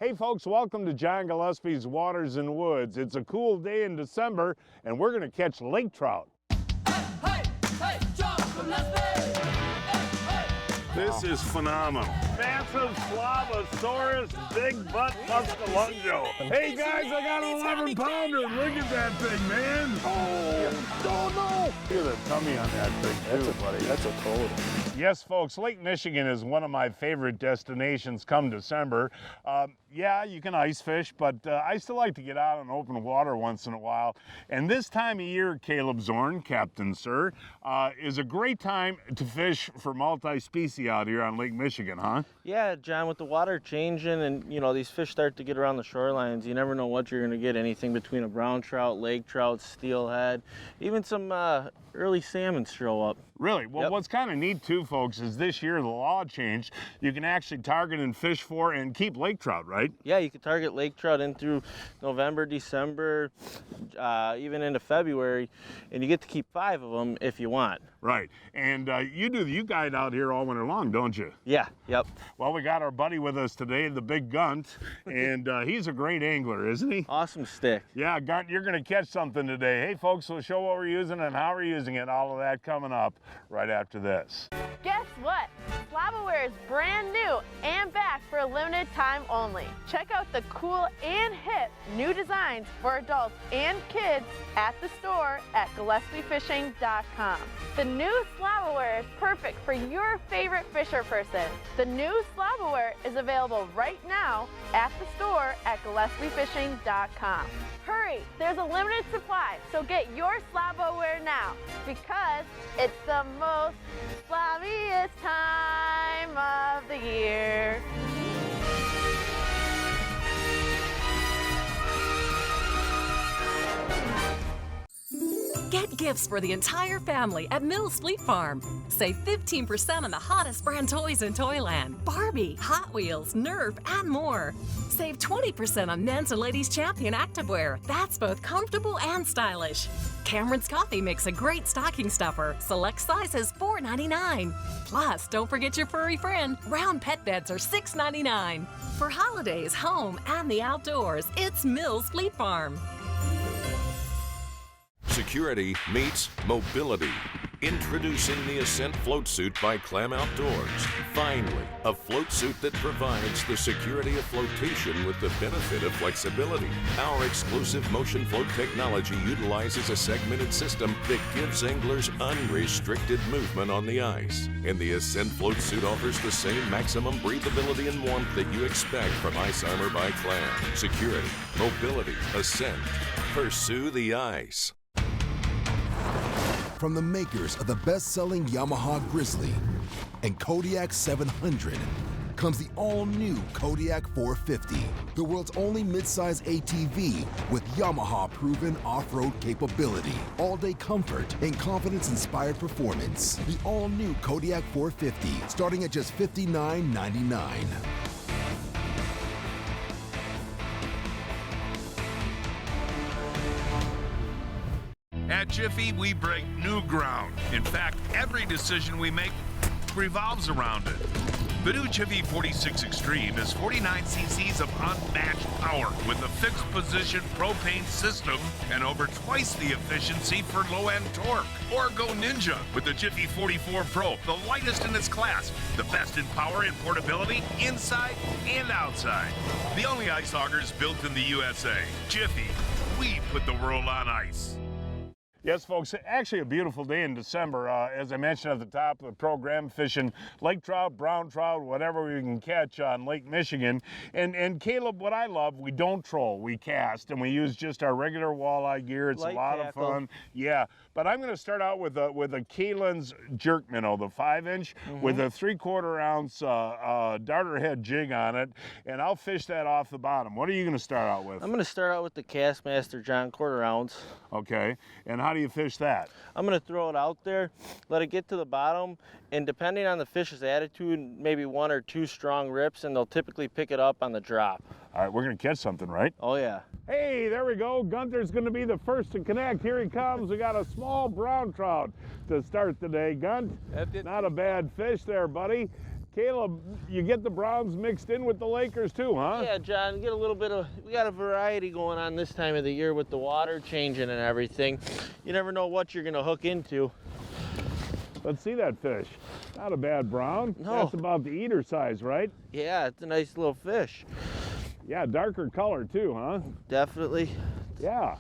Hey folks, welcome to John Gillespie's Waters and Woods. It's a cool day in December and we're going to catch lake trout. Hey, John Gillespie! This is phenomenal. Massive Slavosaurus, big butt Muscalungo. Hey guys, I got an 11 pounder. Look at that thing, man. Oh no. Look at the tummy on that thing too, buddy. That's a total. Yes, folks, Lake Michigan is one of my favorite destinations come December. Yeah, you can ice fish, but I still like to get out in open water once in a while. And this time of year, Caleb Zorn, Captain Sir, is a great time to fish for multi-species out here on Lake Michigan, huh? Yeah, John, with the water changing and, you know, these fish start to get around the shorelines, you never know what you're going to get. Anything between a brown trout, lake trout, steelhead, even some early salmon show up. Really? Well, Yep. What's kind of neat too, folks, is this year the law changed. You can actually target and fish for and keep lake trout, right? Yeah, you can target lake trout in through November, December, even into February, and you get to keep 5 of them if you want. Right. And you guide out here all winter long, don't you? Yeah, yep. Well, we got our buddy with us today, the big Gunt, and he's a great angler, isn't he? Awesome stick. Yeah, Gunt, you're going to catch something today. Hey, folks, we'll show what we're using and how we're using it. All of that coming up right after this. Guess what? Slavaware is brand new and back for a limited time only. Check out the cool and hip new designs for adults and kids at the store at GillespieFishing.com. The new Slavaware is perfect for your favorite fisher person. The new Slavaware is available right now at the store at GillespieFishing.com. Hurry, there's a limited supply, so get your Slavaware now because it's the most slaviest time of the year. Get gifts for the entire family at Mills Fleet Farm. Save 15% on the hottest brand toys in Toyland, Barbie, Hot Wheels, Nerf, and more. Save 20% on men's and ladies' Champion activewear. That's both comfortable and stylish. Cameron's Coffee makes a great stocking stuffer. Select sizes $4.99. Plus, don't forget your furry friend. Round pet beds are $6.99. For holidays, home, and the outdoors, it's Mills Fleet Farm. Security meets mobility. Introducing the Ascent float suit by Clam Outdoors. Finally, a float suit that provides the security of flotation with the benefit of flexibility. Our exclusive motion float technology utilizes a segmented system that gives anglers unrestricted movement on the ice. And the Ascent float suit offers the same maximum breathability and warmth that you expect from Ice Armor by Clam. Security, mobility, Ascent. Pursue the ice. From the makers of the best-selling Yamaha Grizzly and Kodiak 700 comes the all-new Kodiak 450, the world's only midsize ATV with Yamaha-proven off-road capability, all-day comfort, and confidence-inspired performance. The all-new Kodiak 450, starting at just $59.99. At Jiffy, we break new ground. In fact, every decision we make revolves around it. The new Jiffy 46 Extreme is 49 cc's of unmatched power with a fixed position propane system and over twice the efficiency for low-end torque. Or go Ninja with the Jiffy 44 Pro, the lightest in its class, the best in power and portability inside and outside. The only ice augers built in the USA. Jiffy, we put the world on ice. Yes, folks, actually a beautiful day in December. As I mentioned at the top of the program, fishing lake trout, brown trout, whatever we can catch on Lake Michigan. And Caleb, what I love, we don't troll, we cast, and we use just our regular walleye gear. It's Light a lot tackle. of fun. Yeah, but I'm going to start out with a Kalen's jerk minnow, the 5-inch, with a 3/4 ounce darter head jig on it, and I'll fish that off the bottom. What are you going to start out with? I'm going to start out with the Kastmasters, John, 1/4 ounce. Okay, and how do you fish that? I'm going to throw it out there, let it get to the bottom, and depending on the fish's attitude, maybe 1 or 2 strong rips, and they'll typically pick it up on the drop. All right, we're going to catch something, right? Oh, yeah. Hey, there we go. Günter's going to be the first to connect. Here he comes. We got a small brown trout to start today. Gunt, not a bad fish there, buddy. Caleb, you get the Browns mixed in with the Lakers too, huh? Yeah, John, we got a variety going on this time of the year with the water changing and everything. You never know what you're gonna hook into. Let's see that fish. Not a bad brown. No. That's about the eater size, right? Yeah, it's a nice little fish. Yeah, darker color too, huh? Definitely. Yeah.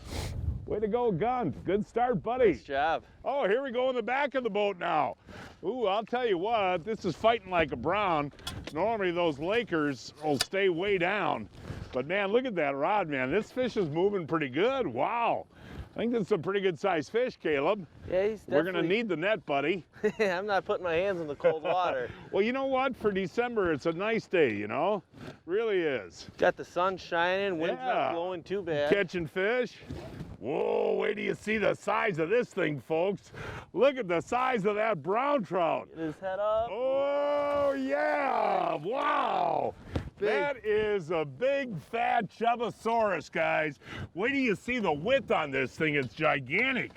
Way to go, Gunt. Good start, buddy. Nice job. Oh, here we go in the back of the boat now. Ooh, I'll tell you what, this is fighting like a brown. Normally those Lakers will stay way down. But man, look at that rod, man. This fish is moving pretty good. Wow. I think that's a pretty good sized fish, Caleb. Yeah, he's We're gonna need the net, buddy. I'm not putting my hands in the cold water. Well, you know what? For December, it's a nice day, you know? Really is. Got the sun shining, wind's Yeah. not blowing too bad. Catching fish. Whoa, wait till you see the size of this thing, folks. Look at the size of that brown trout. Get his head up. Oh, yeah. Wow. Big. That is a big, fat Chubosaurus, guys. Wait till you see the width on this thing. It's gigantic.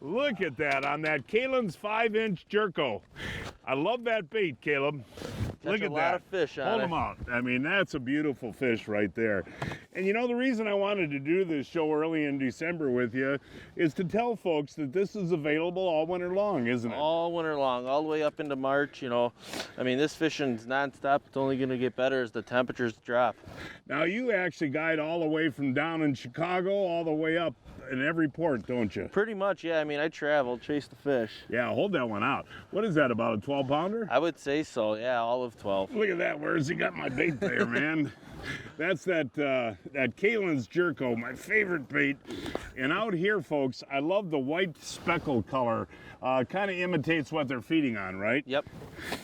Look at that on that Kalen's 5-inch Jerko. I love that bait, Caleb. Look at a that. lot of fish on Hold it. them out. I mean, that's a beautiful fish right there. And you know, the reason I wanted to do this show early in December with you is to tell folks that this is available all winter long, isn't it? All winter long, all the way up into March, you know. I mean, this fishing's nonstop. It's only gonna get better as the temperatures drop. Now, you actually guide all the way from down in Chicago all the way up in every port, don't you? Pretty much, yeah. I mean, I travel, chase the fish. Yeah, hold that one out. What is that, about a 12-pounder? I would say so, yeah, all of 12. Look at that. Where's he got my bait there, man? That's that Kalen's Jerko, my favorite bait. And out here, folks, I love the white speckle color. Kind of imitates what they're feeding on, right? Yep.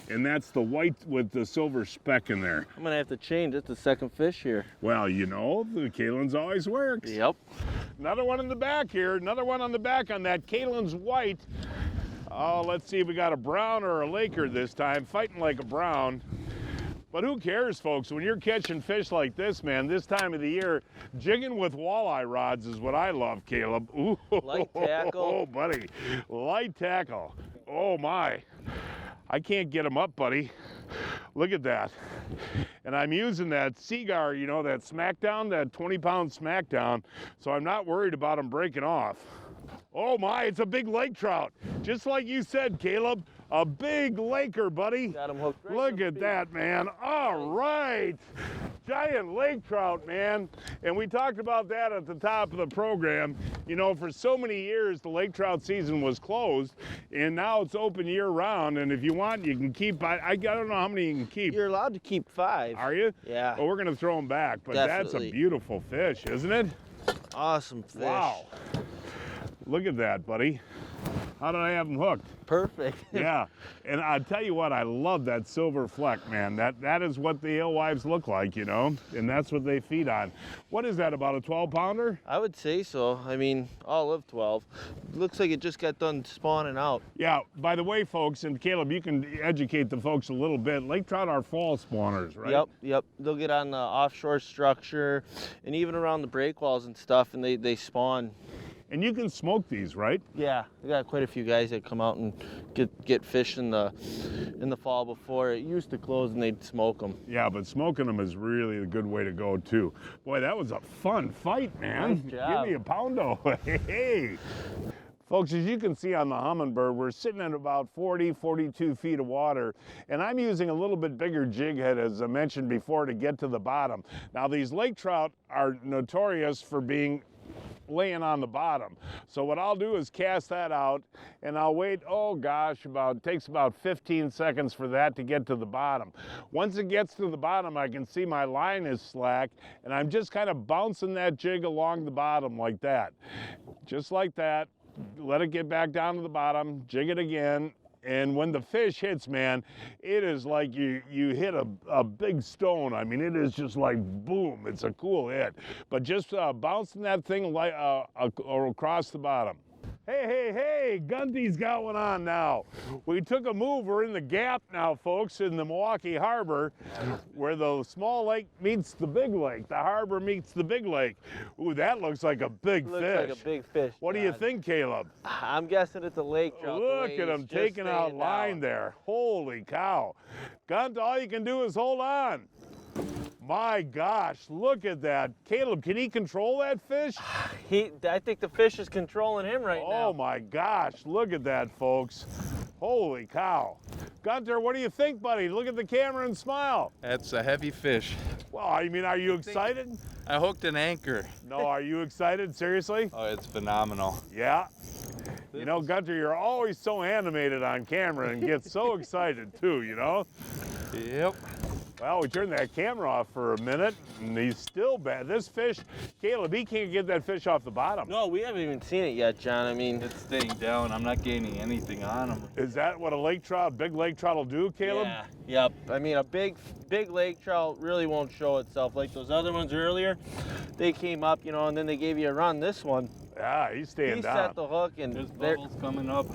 And that's the white with the silver speck in there. I'm gonna have to change. It's the second fish here. Well, you know, the Kalen's always works. Yep. Another one in the back here. Another one on the back on that Kalen's white. Oh, let's see if we got a brown or a Laker this time. Fighting like a brown. But who cares, folks? When you're catching fish like this, man, this time of the year, jigging with walleye rods is what I love, Caleb. Ooh, Light tackle. Oh, buddy. Light tackle. Oh, my. I can't get him up, buddy. Look at that. And I'm using that Seaguar, you know, that Smackdown, that 20-pound Smackdown, so I'm not worried about him breaking off. Oh, my, it's a big lake trout. Just like you said, Caleb. A big Laker, buddy. Got him hooked right Look in the at feet. that, man. All right. Giant lake trout, man. And we talked about that at the top of the program. You know, for so many years, the lake trout season was closed, and now it's open year round. And if you want, you can keep, I don't know how many you can keep. You're allowed to keep 5. Are you? Yeah. Well, we're going to throw them back, but that's Definitely. a beautiful fish, isn't it? Awesome fish. Wow. Look at that, buddy. How did I have him hooked? Perfect. Yeah, and I tell you what, I love that silver fleck, man. That is what the alewives look like, you know, and that's what they feed on. What is that, about a 12-pounder? I would say so. I mean, all of 12. Looks like it just got done spawning out. Yeah, by the way, folks, and Caleb, you can educate the folks a little bit. Lake trout are fall spawners, right? Yep. They'll get on the offshore structure and even around the breakwalls and stuff, and they spawn. And you can smoke these, right? Yeah, we got quite a few guys that come out and get fish in the fall before it used to close, and they'd smoke them. Yeah, but smoking them is really a good way to go, too. Boy, that was a fun fight, man. Nice job. Give me a poundo. Hey. Folks, as you can see on the Humminbird, we're sitting at about 40, 42 feet of water, and I'm using a little bit bigger jig head, as I mentioned before, to get to the bottom. Now, these lake trout are notorious for being laying on the bottom. So what I'll do is cast that out, and I'll wait, oh gosh, takes about 15 seconds for that to get to the bottom. Once it gets to the bottom, I can see my line is slack, and I'm just kind of bouncing that jig along the bottom like that. Just like that. Let it get back down to the bottom, jig it again, and when the fish hits, man, it is like you hit a big stone. I mean, it is just like boom. It's a cool hit. But just bouncing that thing across the bottom. Hey, Gunty's got one on now. We took a move. We're in the gap now, folks, in the Milwaukee Harbor, where the small lake meets the big lake. The harbor meets the big lake. Ooh, that looks like a big Looks fish. like a big fish. What do you John. think, Caleb? I'm guessing it's a lake trout. the Look way at him he's just taking out staying line down. there. Holy cow. Gunt, all you can do is hold on. My gosh, look at that. Caleb, can he control that fish? I think the fish is controlling him right now. Oh my gosh, look at that, folks. Holy cow. Günter, what do you think, buddy? Look at the camera and smile. That's a heavy fish. Well, I mean, are you excited? I hooked an anchor. No, are you excited? Seriously? Oh, it's phenomenal. Yeah. You know, Günter, you're always so animated on camera and get so excited too, you know? Yep. Well, we turned that camera off for a minute, and he's still bad. This fish, Caleb, he can't get that fish off the bottom. No, we haven't even seen it yet, John. I mean, It's staying down. I'm not gaining anything on him. Is that what a lake trout, big lake trout will do, Caleb? yeah, yep. I mean, a big lake trout really won't show itself like those other ones earlier. They came up, you know, and then they gave you a run. This one, Yeah, he's staying he down. set the hook, and There's there. bubbles coming up.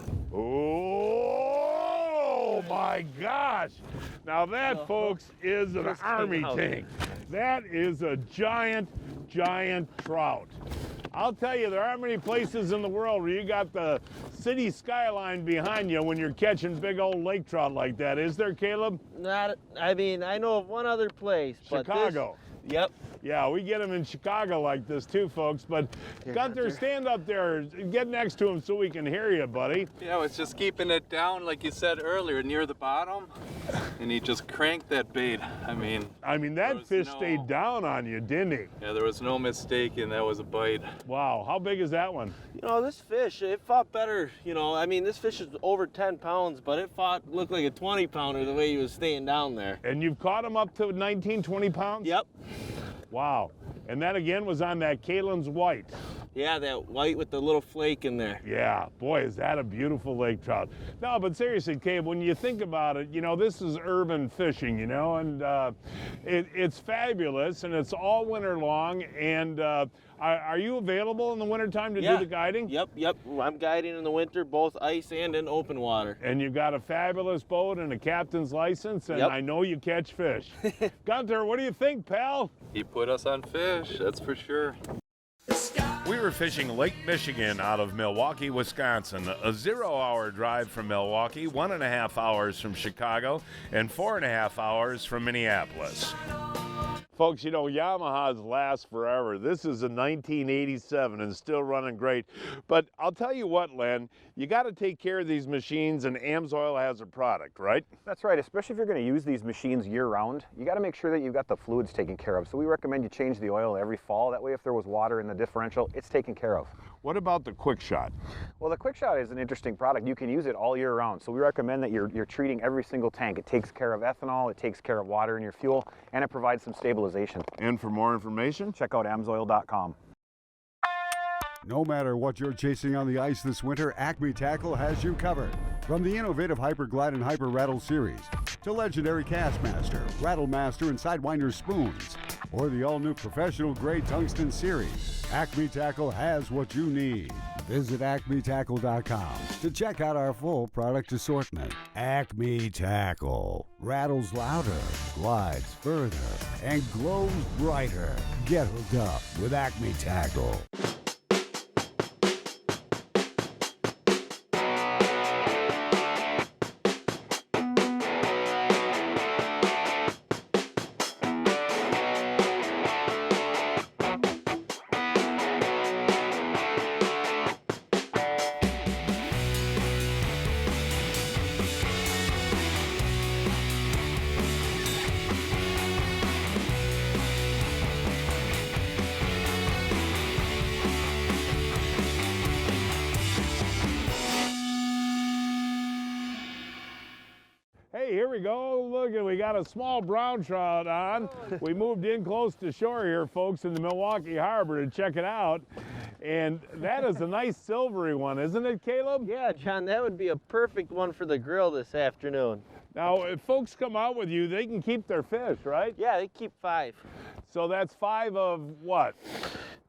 Oh my gosh! Now that, folks, is an Just came army out. tank. That is a giant trout. I'll tell you, there aren't many places in the world where you got the city skyline behind you when you're catching big old lake trout like that. Is there, Caleb? Not. I mean, I know of one other place, but this- Chicago. Yep. Yeah, we get them in Chicago like this too, folks. But Günter, stand up there, get next to him so we can hear you, buddy. Yeah, it's just keeping it down, like you said earlier, near the bottom. And he just cranked that bait. I mean, that There fish was no- stayed down on you, didn't he? yeah, there was no mistaking that was a bite. Wow, how big is that one? You know, this fish, it fought better. You know, I mean, this fish is over 10 pounds, but it looked like a 20-pounder the way he was staying down there. And you've caught him up to 19, 20 pounds? Yep. Wow. And that again was on that Kalen's white. Yeah, that white with the little flake in there. Yeah, boy, is that a beautiful lake trout. No, but seriously, Caleb, when you think about it, you know, this is urban fishing, you know, and it's fabulous, and it's all winter long. And are you available in the wintertime to do the guiding? Yep. I'm guiding in the winter, both ice and in open water. And you've got a fabulous boat and a captain's license, and Yep. I know you catch fish. Günter, what do you think, pal? He put us on fish, that's for sure. We were fishing Lake Michigan out of Milwaukee, Wisconsin, a 0-hour drive from Milwaukee, 1.5 hours from Chicago, and 4.5 hours from Minneapolis. Folks, you know, Yamahas last forever. This is a 1987 and still running great. But I'll tell you what, Len, you got to take care of these machines, and AMSOIL has a product, right? That's right, especially if you're going to use these machines year-round. You got to make sure that you've got the fluids taken care of. So we recommend you change the oil every fall. That way, if there was water in the differential, it's taken care of. What about the Quick Shot? Well, the Quick Shot is an interesting product. You can use it all year round. So we recommend that you're treating every single tank. It takes care of ethanol, it takes care of water in your fuel, and it provides some stabilization. And for more information, check out amsoil.com. No matter what you're chasing on the ice this winter, Acme Tackle has you covered. From the innovative Hyperglide and Hyper Rattle series to legendary Kastmaster, Rattle Master, and Sidewinder spoons, or the all-new professional grade tungsten series, Acme Tackle has what you need. Visit acmetackle.com to check out our full product assortment. Acme Tackle rattles louder, glides further, and glows brighter. Get hooked up with Acme Tackle. Hey, here we go. Look, we got a small brown trout on. We moved in close to shore here, folks, in the Milwaukee Harbor to check it out. And that is a nice silvery one, isn't it, Caleb? Yeah, John, that would be a perfect one for the grill this afternoon. Now, if folks come out with you, they can keep their fish, right? Yeah, they keep 5. So that's 5 of what?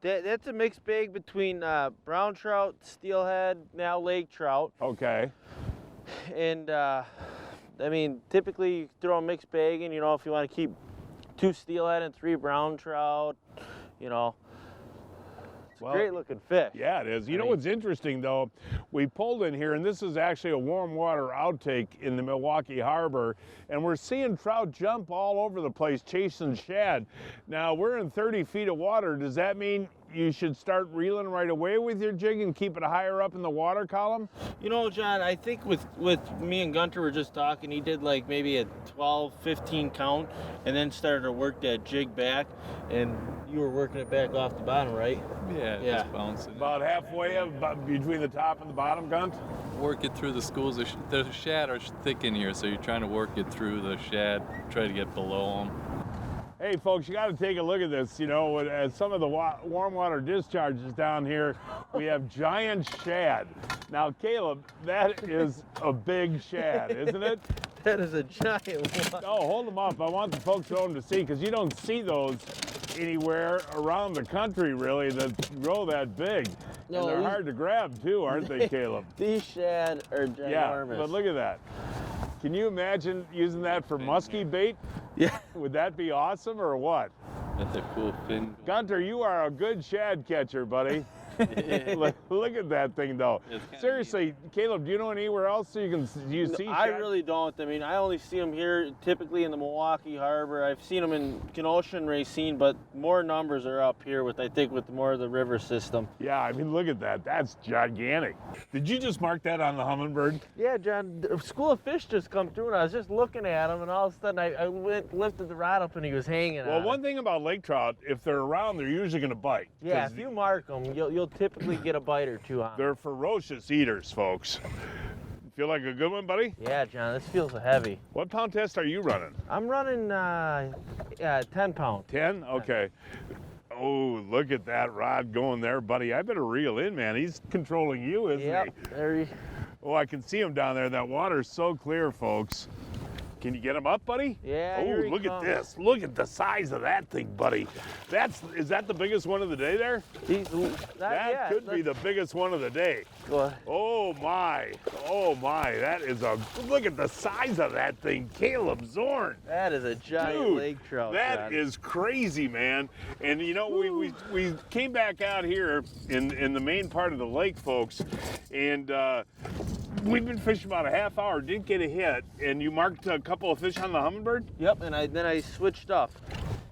That's a mixed bag between brown trout, steelhead, now lake trout. Okay. And I mean, typically you throw a mixed bag in, you know, if you want to keep 2 steelhead and 3 brown trout, you know. It's a great looking fish. Yeah, it is. You know what's interesting though? We pulled in here, and this is actually a warm water outtake in the Milwaukee Harbor, and we're seeing trout jump all over the place chasing shad. Now we're in 30 feet of water. Does that mean you should start reeling right away with your jig and keep it higher up in the water column? You know, John, I think with me and Günter were just talking, he did like maybe a 12, 15 count and then started to work that jig back, and you were working it back off the bottom, right? Yeah, just bouncing. About halfway between the top and the bottom, Gunt? Work it through the schools. The shad are thick in here, so you're trying to work it through the shad, try to get below them. Hey folks, you got to take a look at this. You know, at some of the warm water discharges down here, we have giant shad. Now, Caleb, that is a big shad, isn't it? That is a giant one. Oh, hold them up. I want the folks at home to see, because you don't see those anywhere around the country, really, that grow that big. No, and they're hard to grab, too, aren't they, Caleb? These shad are ginormous. Yeah, but look at that. Can you imagine using that for muskie bait? Yeah. Would that be awesome or what? That's a cool fin. Günter, you are a good shad catcher, buddy. Look at that thing, though. Seriously, Caleb, do you know anywhere else so you see I shad? really don't. I mean, I only see them here typically in the Milwaukee Harbor. I've seen them in Kenosha and Racine, but more numbers are up here with, I think, with more of the river system. Yeah, I mean, look at that. That's gigantic. Did you just mark that on the hummingbird? Yeah, John, a school of fish just come through, and I was just looking at him, and all of a sudden I lifted the rod up, and he was hanging Well, on one it. thing about lake trout, if they're around, they're usually going to bite. Yeah, 'cause if you mark them, you'll typically get a bite or two on them. they're ferocious eaters, folks. Feel like a good one, buddy? Yeah, John, this feels heavy. What pound test are you running? I'm running 10 pound. 10? Okay. Oh, look at that rod going there, buddy. I better reel in, man. He's controlling you, isn't Yep, he? there he. Oh, I can see him down there. That water's so clear, folks. Can you get him up, buddy? Yeah, Oh, here he look at comes. this. Look at the size of that thing, buddy. Is that the biggest one of the day there? That could be the biggest one of the day. Oh my. Oh my. That is look at the size of that thing. Caleb Zorn. That is a giant Dude, lake trout. That John. is crazy, man. And you know, we came back out here in the main part of the lake, folks, and we've been fishing about a half hour, didn't get a hit, and you marked a couple of fish on the hummingbird? Yep, and then I switched up.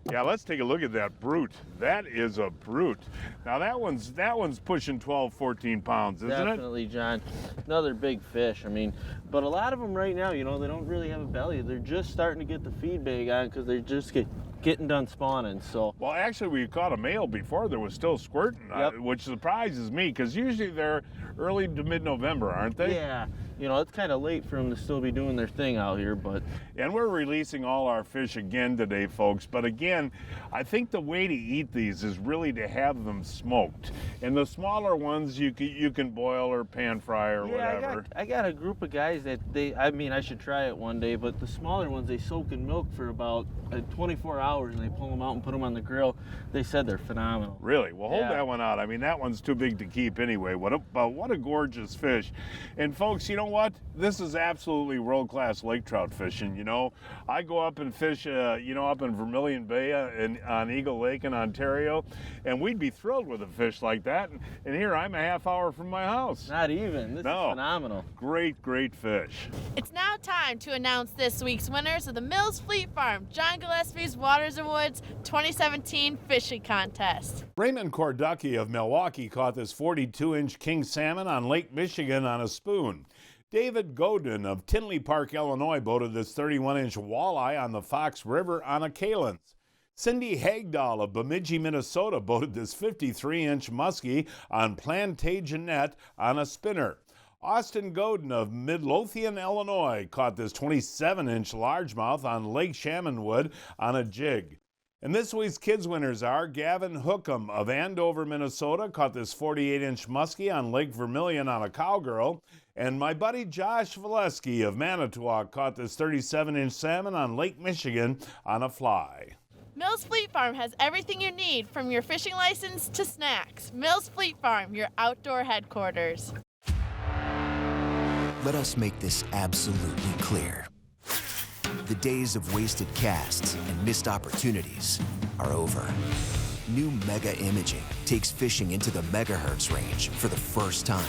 Yeah, let's take a look at that brute. That is a brute. Now that one's pushing 12, 14 pounds, isn't Definitely, John. Another big fish. I mean, but a lot of them right now, you know, they don't really have a belly. They're just starting to get the feed bag on because they're just getting done spawning. So. Well, actually, we caught a male before there was still squirting, which surprises me because usually they're early to mid-November, aren't they? Yeah. You know, it's kind of late for them to still be doing their thing out here, but. And we're releasing all our fish again today, folks. But again, I think the way to eat these is really to have them smoked. And the smaller ones you can boil or pan fry or whatever. I got a group of guys that I should try it one day, but the smaller ones, they soak in milk for about 24 hours and they pull them out and put them on the grill. They said they're phenomenal. Really? Well, hold that one out. I mean, that one's too big to keep anyway. What a gorgeous fish. And folks, you know what? This is absolutely world-class lake trout fishing, you know. I go up and fish, up in Vermilion Bay on Eagle Lake in Ontario, and we'd be thrilled with a fish like that. And here I'm a half hour from my house. Not even. This is phenomenal. Great, great fish. It's now time to announce this week's winners of the Mills Fleet Farm John Gillespie's Waters and Woods 2017 Fishing Contest. Raymond Korducky of Milwaukee caught this 42-inch king salmon on Lake Michigan on a spoon. David Godin of Tinley Park, Illinois, boated this 31-inch walleye on the Fox River on a Kalins. Cindy Hagdahl of Bemidji, Minnesota, boated this 53-inch muskie on Plantagenet on a spinner. Austin Godin of Midlothian, Illinois, caught this 27-inch largemouth on Lake Shamanwood on a jig. And this week's kids winners are Gavin Hookham of Andover, Minnesota, caught this 48-inch muskie on Lake Vermilion on a cowgirl. And my buddy Josh Valesky of Manitowoc caught this 37-inch salmon on Lake Michigan on a fly. Mills Fleet Farm has everything you need from your fishing license to snacks. Mills Fleet Farm, your outdoor headquarters. Let us make this absolutely clear. The days of wasted casts and missed opportunities are over. New Mega Imaging takes fishing into the megahertz range for the first time.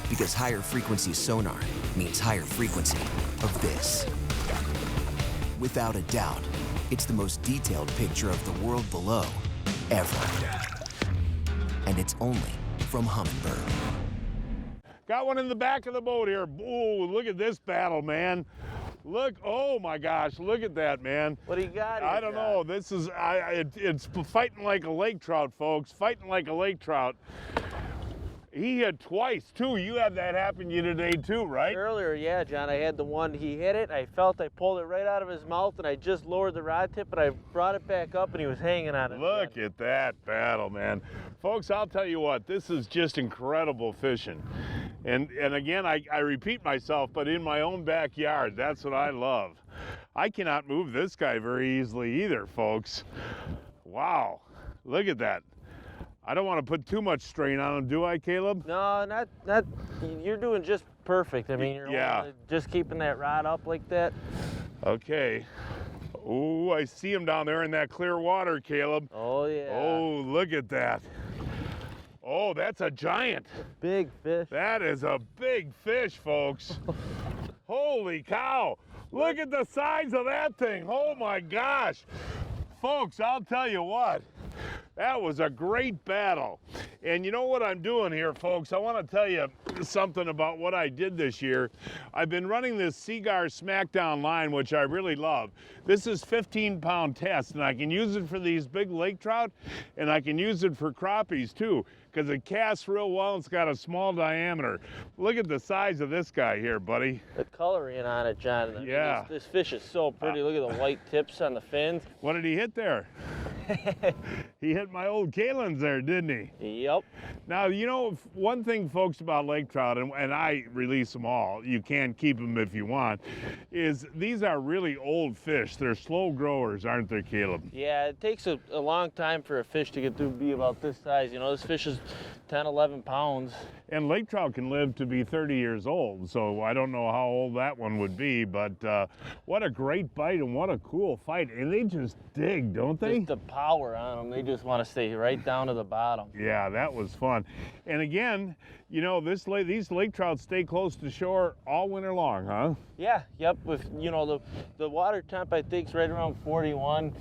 Because higher frequency sonar means higher frequency of this. Without a doubt, it's the most detailed picture of the world below ever. And it's only from Humminbird. Got one in the back of the boat here. Ooh, look at this battle, man. Look, oh my gosh, look at that, man. What do you got here, I don't know. This is, it's fighting like a lake trout, folks. Fighting like a lake trout. He hit twice, too. You had that happen to you today, too, right? Earlier, yeah, John, I had the one, he hit it, I pulled it right out of his mouth, and I just lowered the rod tip, and I brought it back up, and he was hanging on it. Look at that battle, man. Folks, I'll tell you what, this is just incredible fishing. And again, I repeat myself, but in my own backyard, that's what I love. I cannot move this guy very easily either, folks. Wow, look at that. I don't want to put too much strain on him, do I, Caleb? No, not. You're doing just perfect. I mean, you're just keeping that rod up like that. Okay. Oh, I see him down there in that clear water, Caleb. Oh, yeah. Oh, look at that. Oh, that's a giant. Big fish. That is a big fish, folks. Holy cow. Look at the size of that thing. Oh, my gosh. Folks, I'll tell you what. That was a great battle. And you know what I'm doing here, folks? I want to tell you something about what I did this year. I've been running this Seaguar Smackdown line, which I really love. This is 15-pound test, and I can use it for these big lake trout, and I can use it for crappies too, because it casts real well and it's got a small diameter. Look at the size of this guy here, buddy. The coloring on it, John. I mean, yeah. This fish is so pretty. Look at the white tips on the fins. What did he hit there? He hit my old Kalins there, didn't he? Yep. Now, you know, one thing, folks, about lake trout, and I release them all, you can keep them if you want, is these are really old fish. They're slow growers, aren't they, Caleb? Yeah, it takes a long time for a fish to get to be about this size. You know, this fish is 10, 11 pounds. And lake trout can live to be 30 years old, so I don't know how old that one would be, but what a great bite and what a cool fight. And they just dig, don't they? Just the power on them. They just want to stay right down to the bottom. Yeah, that was fun. And again, you know, these lake trout stay close to shore all winter long, huh? Yeah, yep. With, you know, the water temp, I think, is right around 41.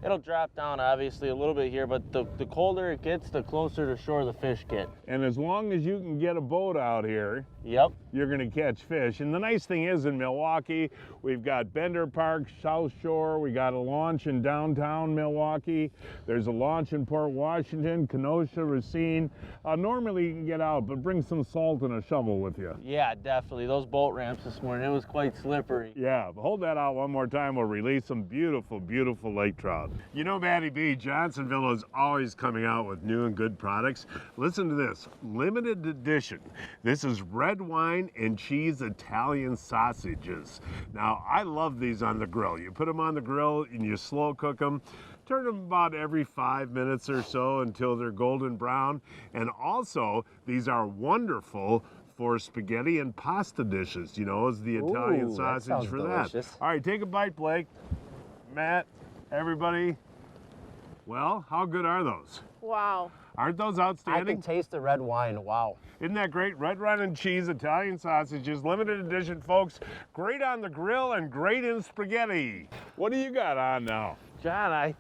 It'll drop down, obviously, a little bit here, but the colder it gets, the closer to shore the fish get. And as long as you can get a boat out here, yep, you're going to catch fish. And the nice thing is, in Milwaukee, we've got Bender Park, South Shore, we got a launch in downtown Milwaukee, there's a launch in Port Washington, Kenosha, Racine. Normally you can get out, but bring some salt and a shovel with you. Yeah, definitely. Those boat ramps this morning, it was quite slippery. Yeah, but hold that out one more time, we'll release some beautiful, beautiful lake trout. You know, Matty B, Johnsonville is always coming out with new and good products. Listen to this, limited edition. This is red wine and cheese Italian sausages. Now, I love these on the grill. You put them on the grill and you slow cook them. Turn them about every 5 minutes or so until they're golden brown. And also, these are wonderful for spaghetti and pasta dishes, you know, as the Italian sausage for delicious. that. All right, take a bite, Blake. Matt, everybody. Well, how good are those? Wow. Aren't those outstanding? I can taste the red wine. Wow. Isn't that great? Red wine and cheese, Italian sausages, limited edition, folks. Great on the grill and great in spaghetti. What do you got on now? John, I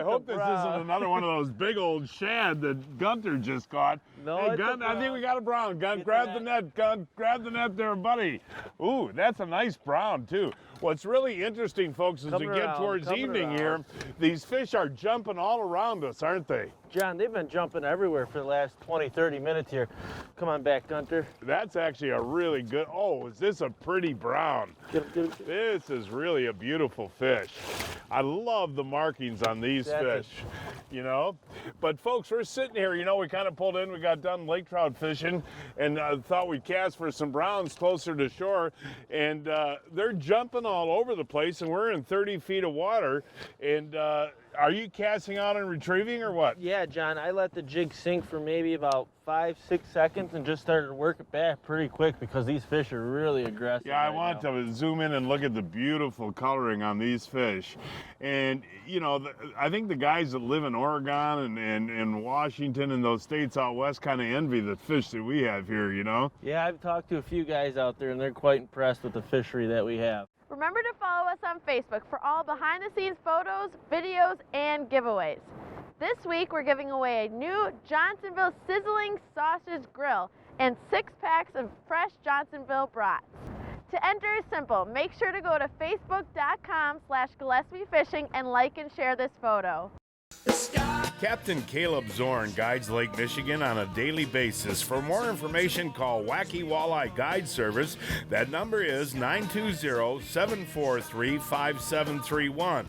hope this isn't another one of those big old shad that Günter just caught. No, hey, Gun, I think we got a brown. Gun, grab the net. Gun, grab the net there, buddy. Ooh, that's a nice brown, too. What's really interesting, folks, as we get towards evening here, these fish are jumping all around us, aren't they? John, they've been jumping everywhere for the last 20, 30 minutes here. Come on back, Günter. That's actually a really good, oh, is this a pretty brown? This is really a beautiful fish. I love the markings on these fish, you know? But folks, we're sitting here, you know, we kind of pulled in, we got done lake trout fishing, and thought we'd cast for some browns closer to shore, and they're jumping all over the place, and we're in 30 feet of water, and Are you casting out and retrieving or what? Yeah, John, I let the jig sink for maybe about 5-6 seconds and just started to work it back pretty quick because these fish are really aggressive. Yeah, I want to zoom in and look at the beautiful coloring on these fish. And, you know, I think the guys that live in Oregon and Washington and those states out west kind of envy the fish that we have here, you know? Yeah, I've talked to a few guys out there and they're quite impressed with the fishery that we have. Remember to follow us on Facebook for all behind-the-scenes photos, videos, and giveaways. This week, we're giving away a new Johnsonville Sizzling Sausage Grill and 6 packs of fresh Johnsonville brats. To enter is simple. Make sure to go to facebook.com/Gillespie Fishing and like and share this photo. Captain Caleb Zorn guides Lake Michigan on a daily basis. For more information, call Wacky Walleye Guide Service. That number is 920-743-5731.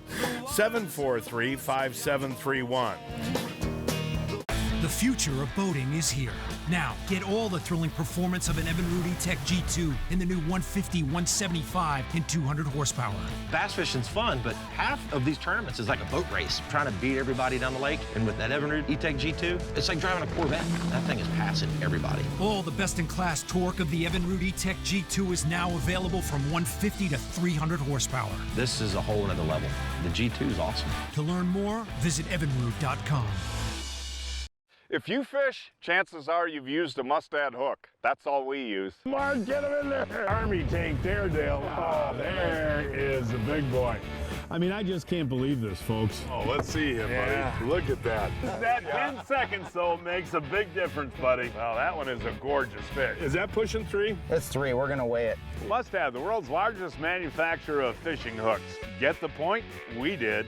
743-5731. The future of boating is here. Now, get all the thrilling performance of an Evinrude E-Tech G2 in the new 150, 175, and 200 horsepower. Bass fishing's fun, but half of these tournaments is like a boat race, trying to beat everybody down the lake. And with that Evinrude E-Tech G2, it's like driving a Corvette. That thing is passing everybody. All the best-in-class torque of the Evinrude E-Tech G2 is now available from 150 to 300 horsepower. This is a whole other level. The G2 is awesome. To learn more, visit evinrude.com. If you fish, chances are you've used a Mustad hook. That's all we use. Mark, get him in there. Army tank there, Dale. Oh, there is a big boy. I mean, I just can't believe this, folks. Oh, let's see him, buddy. Look at that. That 10 seconds, though, makes a big difference, buddy. Well, that one is a gorgeous fish. Is that pushing 3? It's 3. We're going to weigh it. Mustad, the world's largest manufacturer of fishing hooks. Get the point? We did.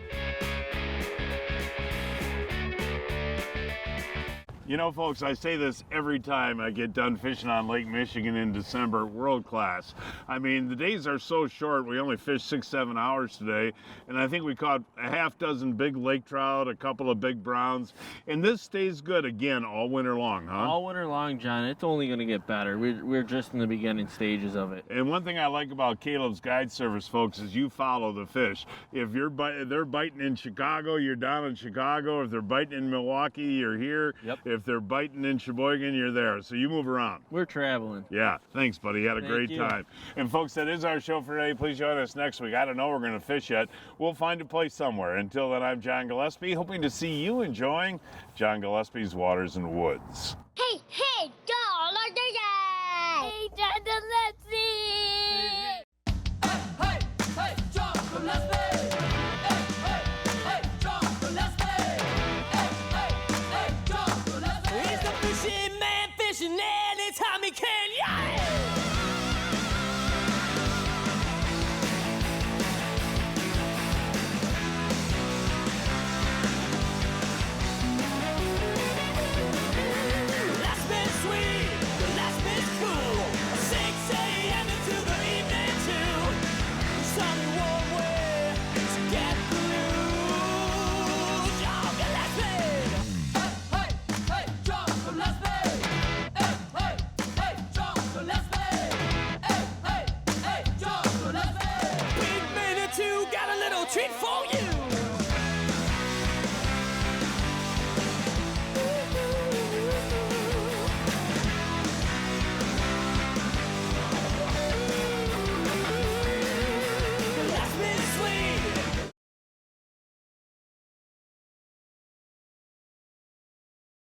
You know, folks, I say this every time I get done fishing on Lake Michigan in December, world class. I mean, the days are so short, we only fished 6-7 hours today, and I think we caught a half dozen big lake trout, a couple of big browns, and this stays good again all winter long, huh? All winter long, John. It's only going to get better. We're just in the beginning stages of it. And one thing I like about Caleb's guide service, folks, is you follow the fish. If they're biting in Chicago, you're down in Chicago. If they're biting in Milwaukee, you're here. Yep. If they're biting in Sheboygan, you're there. So you move around. We're traveling. Yeah, thanks, buddy. You had a great time. And folks, that is our show for today. Please join us next week. I don't know where we're going to fish yet. We'll find a place somewhere. Until then, I'm John Gillespie, hoping to see you enjoying John Gillespie's Waters and Woods. Hey, John, like the guy! Hey, John Gillespie! Hey, John Gillespie! Anytime he can, yeah! Last bit's sweet, the last bit's cool. 6 a.m. into the evening too. There's only one way to get through. John Gillespie! Hey, John Gillespie! Treat for